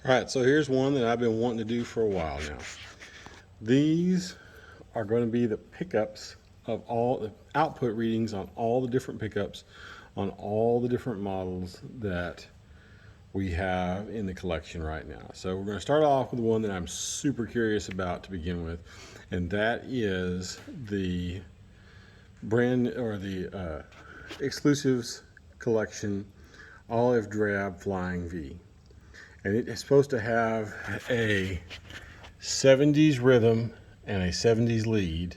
All right, so here's one that I've been wanting to do for a while now. These are going to be the pickups of all the output readings on all the different pickups on all the different models that we have in the collection right now. So we're going to start off with one that I'm super curious about to begin with, and that is the brand or the exclusives collection olive drab flying V. And it is supposed to have a 70s rhythm and a 70s lead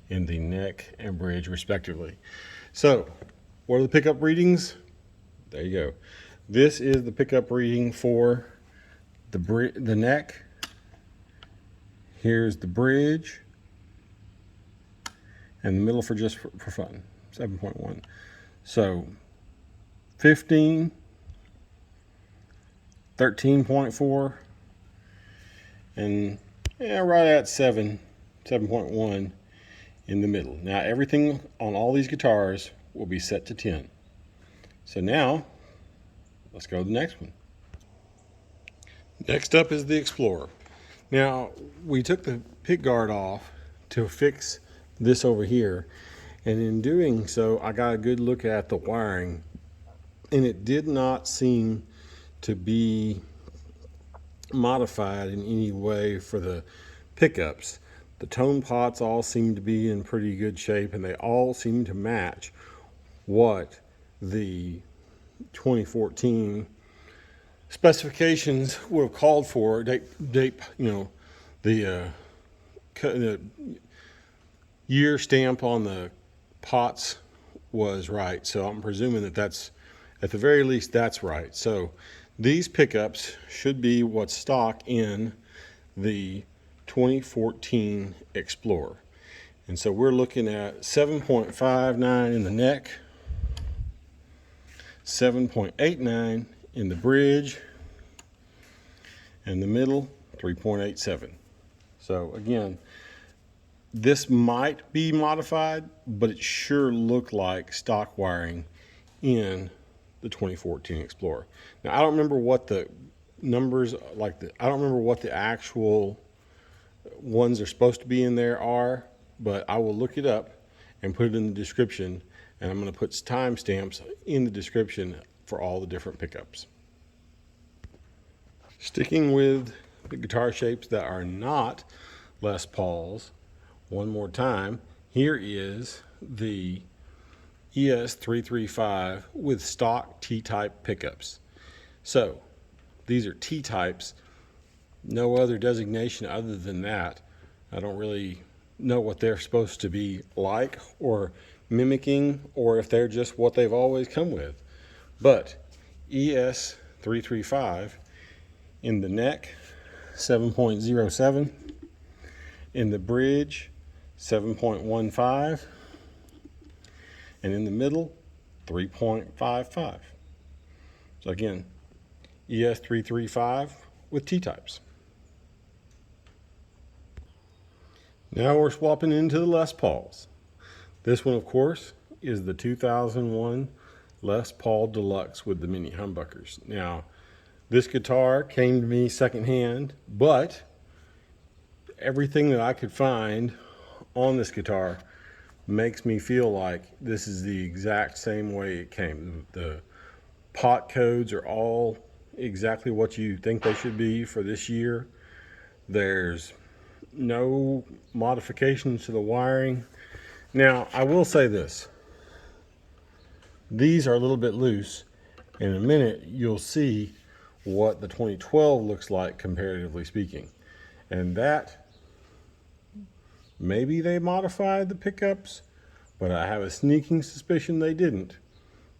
in the neck and bridge respectively. So what are the pickup readings? There you go. This is the pickup reading for the neck. Here's the bridge, and the middle for just for fun, 7.1. So 15, 13.4, and right at 7.1 in the middle. Now everything on all these guitars will be set to 10. So now let's go to the next one. Next up is the Explorer. Now we took the pick guard off to fix this over here, and in doing so I got a good look at the wiring, and it did not seem to be modified in any way for the pickups. The tone pots all seem to be in pretty good shape, and they all seem to match what the 2014 specifications would have called for. The year stamp on the pots was right, so I'm presuming that that's, at the very least, that's right. So these pickups should be what's stock in the 2014 Explorer. And so we're looking at 7.59 in the neck, 7.89 in the bridge, and the middle 3.87. So again, this might be modified, but it sure looked like stock wiring in the 2014 Explorer. Now I don't remember what the numbers I don't remember what the actual ones are supposed to be in there are, but I will look it up and put it in the description, and I'm going to put timestamps in the description for all the different pickups. Sticking with the guitar shapes that are not Les Pauls, one more time, here is the ES335 with stock T-type pickups. So these are T-types, no other designation other than that. I don't really know what they're supposed to be like or mimicking, or if they're just what they've always come with. But ES335 in the neck 7.07, in the bridge 7.15, and in the middle 3.55. So again, ES335 with T-types. Now we're swapping into the Les Pauls. This one, of course, is the 2001 Les Paul Deluxe with the mini humbuckers. Now, this guitar came to me secondhand, but everything that I could find on this guitar makes me feel like this is the exact same way it came. The pot codes are all exactly what you think they should be for this year. There's no modifications to the wiring. Now, I will say this. These are a little bit loose. In a minute, you'll see what the 2012 looks like, comparatively speaking. And that, maybe they modified the pickups, but I have a sneaking suspicion they didn't,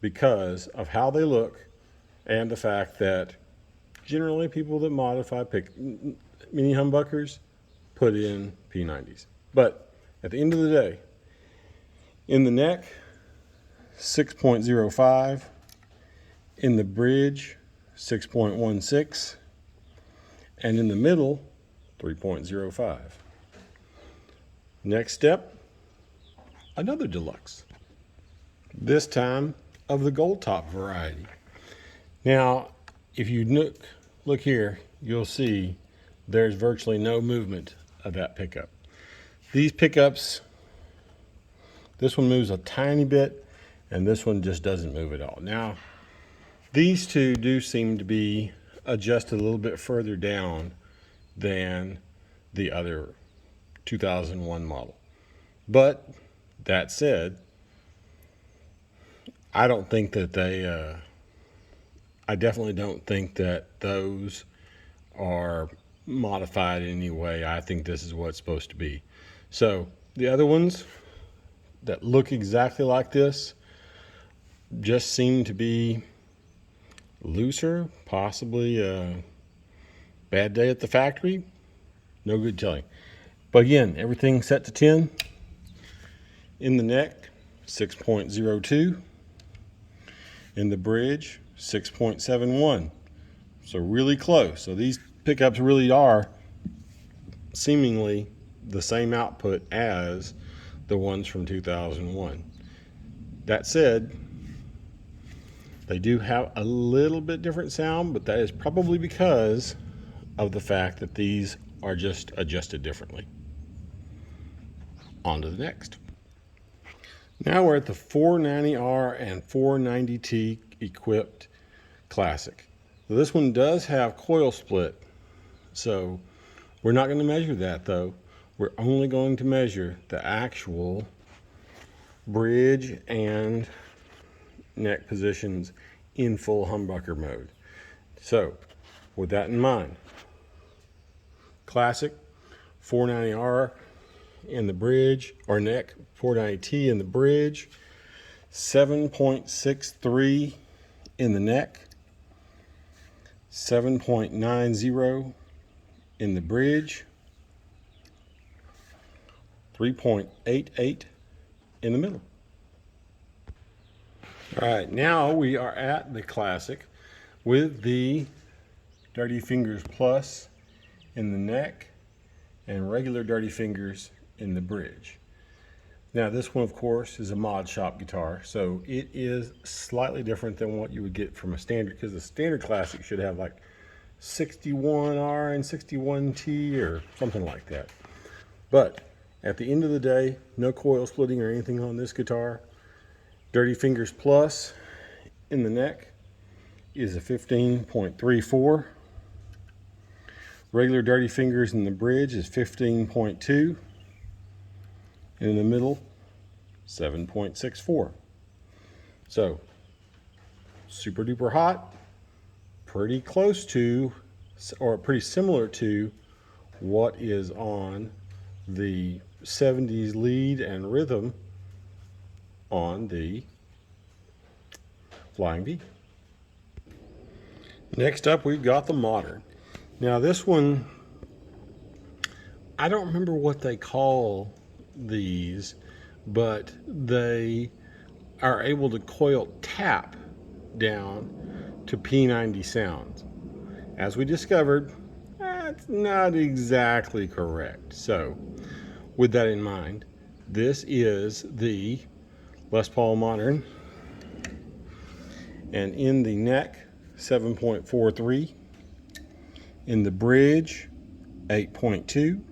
because of how they look and the fact that generally people that modify mini humbuckers put in P90s. But at the end of the day, in the neck 6.05, in the bridge 6.16, and in the middle 3.05. Next step, another Deluxe, this time of the gold top variety. Now if you look look here, you'll see there's virtually no movement of that pickup. These pickups, this one moves a tiny bit, and this one just doesn't move at all. Now, these two do seem to be adjusted a little bit further down than the other 2001 model. But that said, I don't think that I definitely don't think that those are modified in any way. I think this is what it's supposed to be. So the other ones that look exactly like this just seem to be looser, possibly a bad day at the factory. No good telling. But again, everything set to 10. In the neck, 6.02. In the bridge, 6.71. So really close. So these pickups really are seemingly the same output as the ones from 2001. That said, they do have a little bit different sound, but that is probably because of the fact that these are just adjusted differently. On to the next. Now we're at the 490R and 490T equipped Classic. So this one does have coil split, so we're not going to measure that though. We're only going to measure the actual bridge and neck positions in full humbucker mode. So with that in mind, Classic 490R in the bridge, or neck, 490T in the bridge, 7.63 in the neck, 7.90 in the bridge, 3.88 in the middle. All right, now we are at the Classic with the Dirty Fingers Plus in the neck and regular Dirty Fingers in the bridge. Now this one, of course, is a mod shop guitar, so it is slightly different than what you would get from a standard, because the standard Classic should have like 61R and 61T or something like that. But at the end of the day, no coil splitting or anything on this guitar. Dirty Fingers Plus in the neck is a 15.34. Regular Dirty Fingers in the bridge is 15.2. And in the middle, 7.64. So, super duper hot, pretty close to, or pretty similar to what is on the 70s lead and rhythm on the Flying V. Next up, we've got the Modern. Now this one, I don't remember what they call these, but they are able to coil tap down to P90 sounds. As we discovered, that's not exactly correct. So with that in mind, this is the Les Paul Modern, and in the neck, 7.43, in the bridge, 8.2,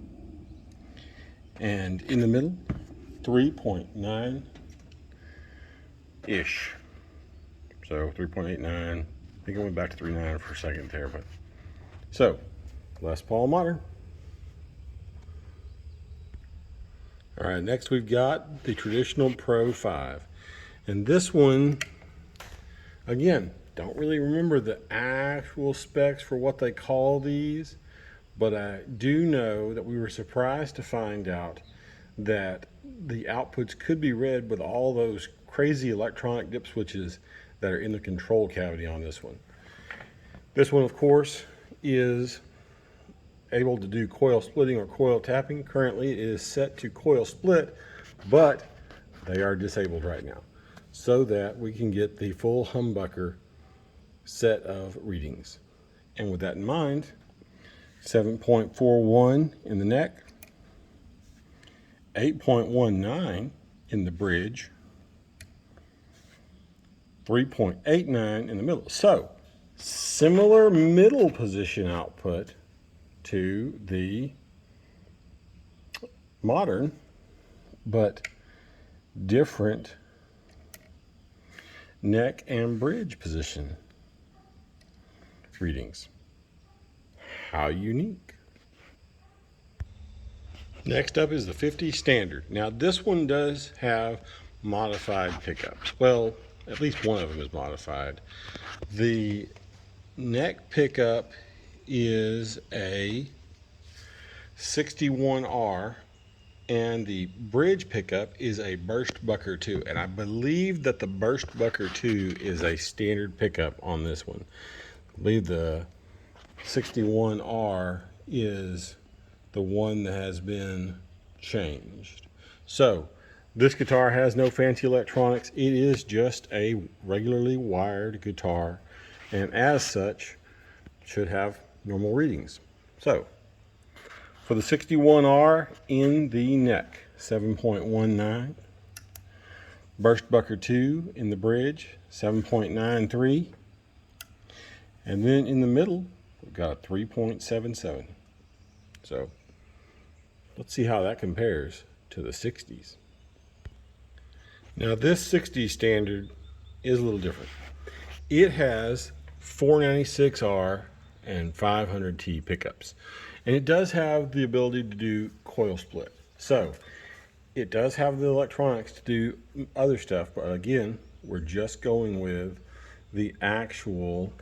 and in the middle, 3.9-ish. So 3.89. I think I went back to 3.9 for a second there, but so Les Paul Modern. All right, next we've got the traditional Pro 5. And this one, again, don't really remember the actual specs for what they call these, but I do know that we were surprised to find out that the outputs could be read with all those crazy electronic dip switches that are in the control cavity on this one. This one, of course, is able to do coil splitting or coil tapping. Currently it is set to coil split, but they are disabled right now so that we can get the full humbucker set of readings. And with that in mind, 7.41 in the neck, 8.19 in the bridge, 3.89 in the middle. So Similar middle position output to the modern, but different neck and bridge position readings. How unique. Next up is the 50 standard. Now this one does have modified pickups. Well, at least one of them is modified. The neck pickup is a 61R and the bridge pickup is a Burstbucker 2. And I believe that the Burstbucker 2 is a standard pickup on this one. I believe the 61R is the one that has been changed. So this guitar has no fancy electronics. It is just a regularly wired guitar, and as such should have normal readings. So for the 61R in the neck, 7.19. Burstbucker 2 in the bridge, 7.93. And then in the middle, we've got a 3.77. So let's see how that compares to the 60s. Now this 60s standard is a little different. It has 496R and 500T pickups. And it does have the ability to do coil split. So it does have the electronics to do other stuff, but again, we're just going with the actual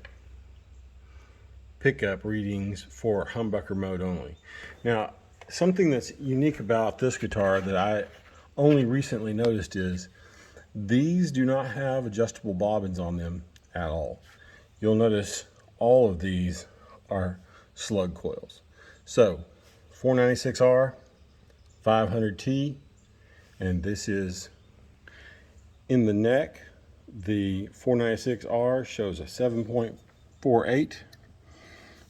pickup readings for humbucker mode only. Now, something that's unique about this guitar that I only recently noticed is these do not have adjustable bobbins on them at all. You'll notice all of these are slug coils. So 496R, 500T, and this is in the neck. The 496R shows a 7.48,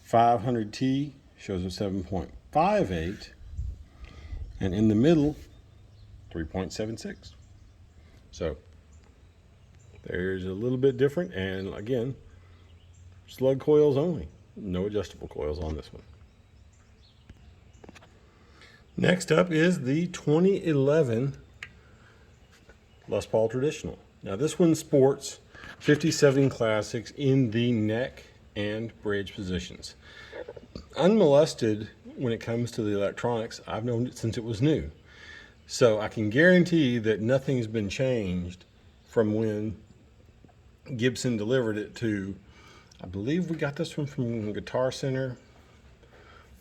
500T shows a 7.58, and in the middle 3.76. So there's a little bit different, and again, slug coils only, no adjustable coils on this one. Next up is the 2011 Les Paul Traditional. Now this one sports 57 classics in the neck and bridge positions. Unmolested when it comes to the electronics, I've known it since it was new. So I can guarantee that nothing's been changed from when Gibson delivered it to, I believe we got this one from Guitar Center.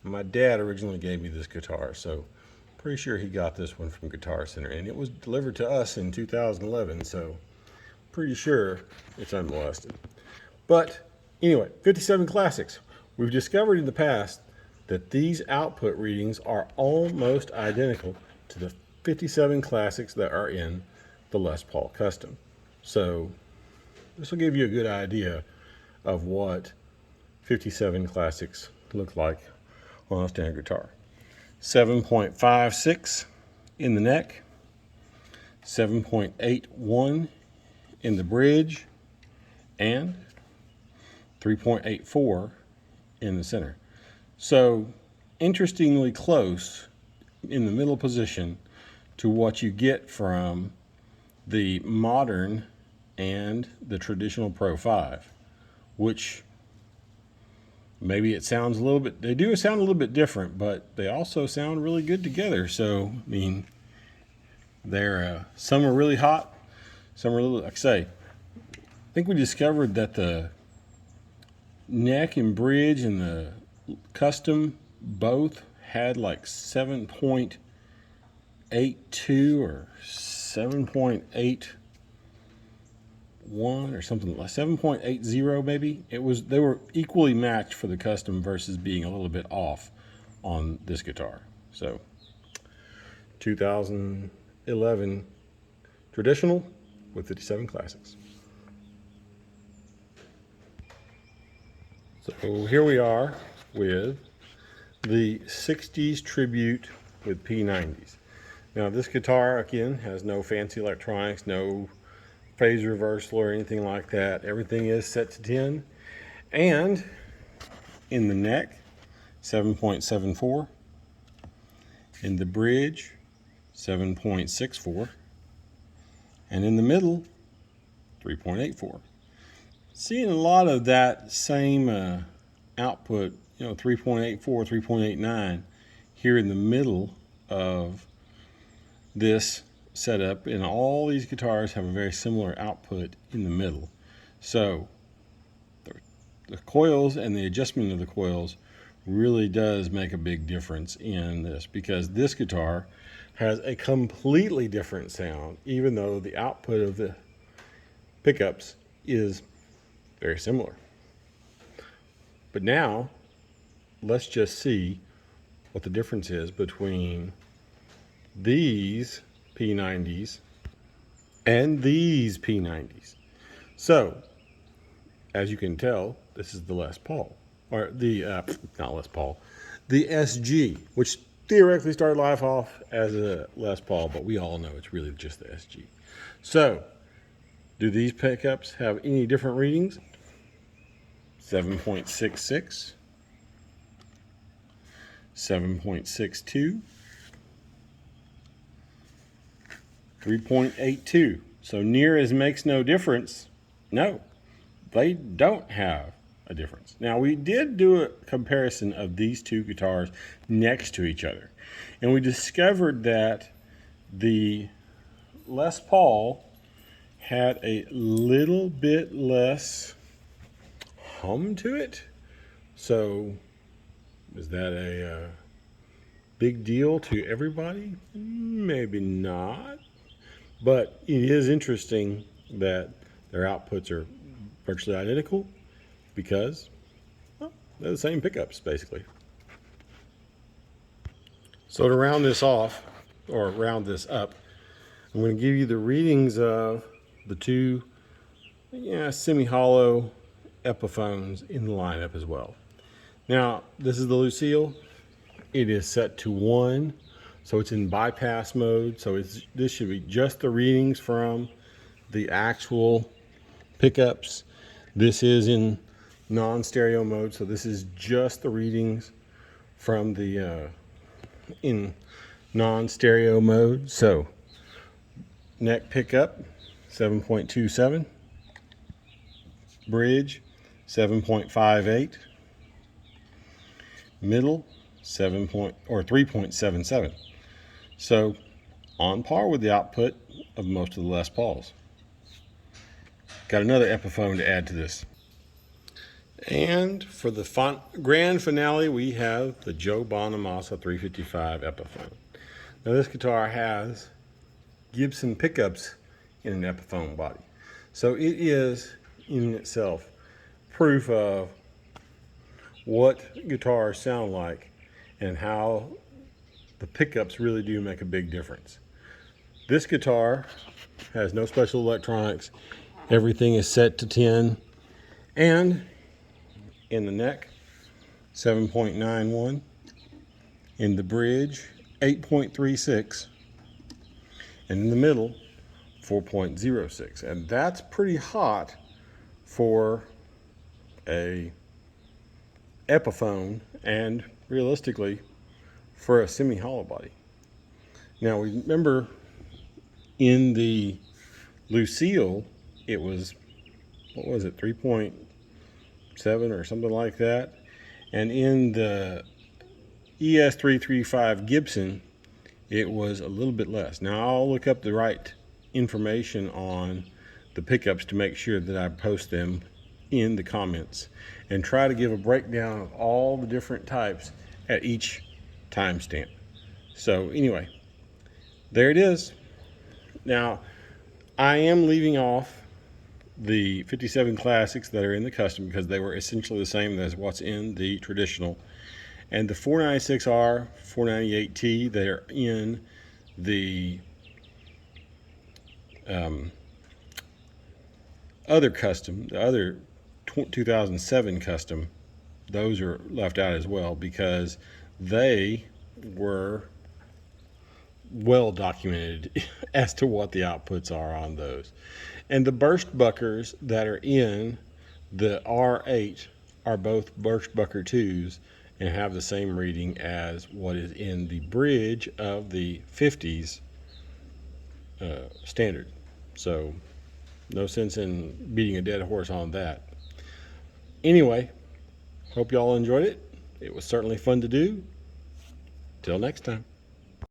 My dad originally gave me this guitar, so pretty sure he got this one from Guitar Center, and it was delivered to us in 2011, so pretty sure it's unmolested. But anyway, 57 classics. We've discovered in the past that these output readings are almost identical to the 57 classics that are in the Les Paul Custom. So this will give you a good idea of what 57 classics look like on a standard guitar. 7.56 in the neck, 7.81 in the bridge, and 3.84 in the center. So interestingly close in the middle position to what you get from the modern and the traditional Pro 5, which maybe it sounds a little bit, they do sound a little bit different, but they also sound really good together. So, I mean, they're, some are really hot, some are a little, like I say, I think we discovered that the neck and bridge and the custom both had like 7.82 or 7.81 or something like 7.80 maybe. It was, they were equally matched for the custom versus being a little bit off on this guitar. So 2011 traditional with 57 classics. So here we are with the 60s tribute with P90s. Now this guitar again has no fancy electronics, no phase reversal or anything like that. Everything is set to 10, And in the neck, 7.74. In the bridge, 7.64. And in the middle, 3.84. Seeing a lot of that same output, 3.84, 3.89 here in the middle of this setup, and all these guitars have a very similar output in the middle. So the coils and the adjustment of the coils really does make a big difference in this, because this guitar has a completely different sound, even though the output of the pickups is very similar. But now let's just see what the difference is between these P90s and these P90s. So as you can tell, this is the Les Paul, or the not Les Paul, the SG, which theoretically started life off as a Les Paul, but we all know it's really just the SG. So do these pickups have any different readings? 7.66, 7.62, 3.82. So near as makes no difference. No, they don't have a difference. Now, we did do a comparison of these two guitars next to each other, and we discovered that the Les Paul had a little bit less hum to it. So is that a big deal to everybody? Maybe not, but it is interesting that their outputs are virtually identical, because, well, they're the same pickups basically. So to round this off, or round this up, I'm going to give you the readings of the two semi-hollow Epiphones in the lineup as well. Now, this is the Lucille. It is set to 1, so it's in bypass mode. So this should be just the readings from the actual pickups. This is in non-stereo mode, so this is just the readings from the in non-stereo mode. So neck pickup 7.27, bridge 7.58, middle 3.77. So on par with the output of most of the Les Pauls. Got another Epiphone to add to this. And for the grand finale, we have the Joe Bonamassa 355 Epiphone. Now this guitar has Gibson pickups in an Epiphone body. So it is in itself proof of what guitars sound like and how the pickups really do make a big difference. This guitar has no special electronics. Everything is set to 10, and in the neck 7.91, in the bridge 8.36, and in the middle 4.06. And that's pretty hot for a Epiphone, and realistically for a semi-hollow body. Now remember, in the Lucille it was, what was it, 3.7 or something like that, and in the ES335 Gibson it was a little bit less. Now I'll look up the right information on the pickups to make sure that I post them in the comments, and try to give a breakdown of all the different types at each timestamp. So anyway, there it is. Now I am leaving off the 57 Classics that are in the custom, because they were essentially the same as what's in the traditional, and the 496R, 498T that are in the other custom, the other 2007 custom, those are left out as well, because they were well documented as to what the outputs are on those. And the Burstbuckers that are in the R8 are both Burstbucker 2s and have the same reading as what is in the bridge of the 50s standard. So no sense in beating a dead horse on that. Anyway, hope y'all enjoyed it. It was certainly fun to do. Till next time.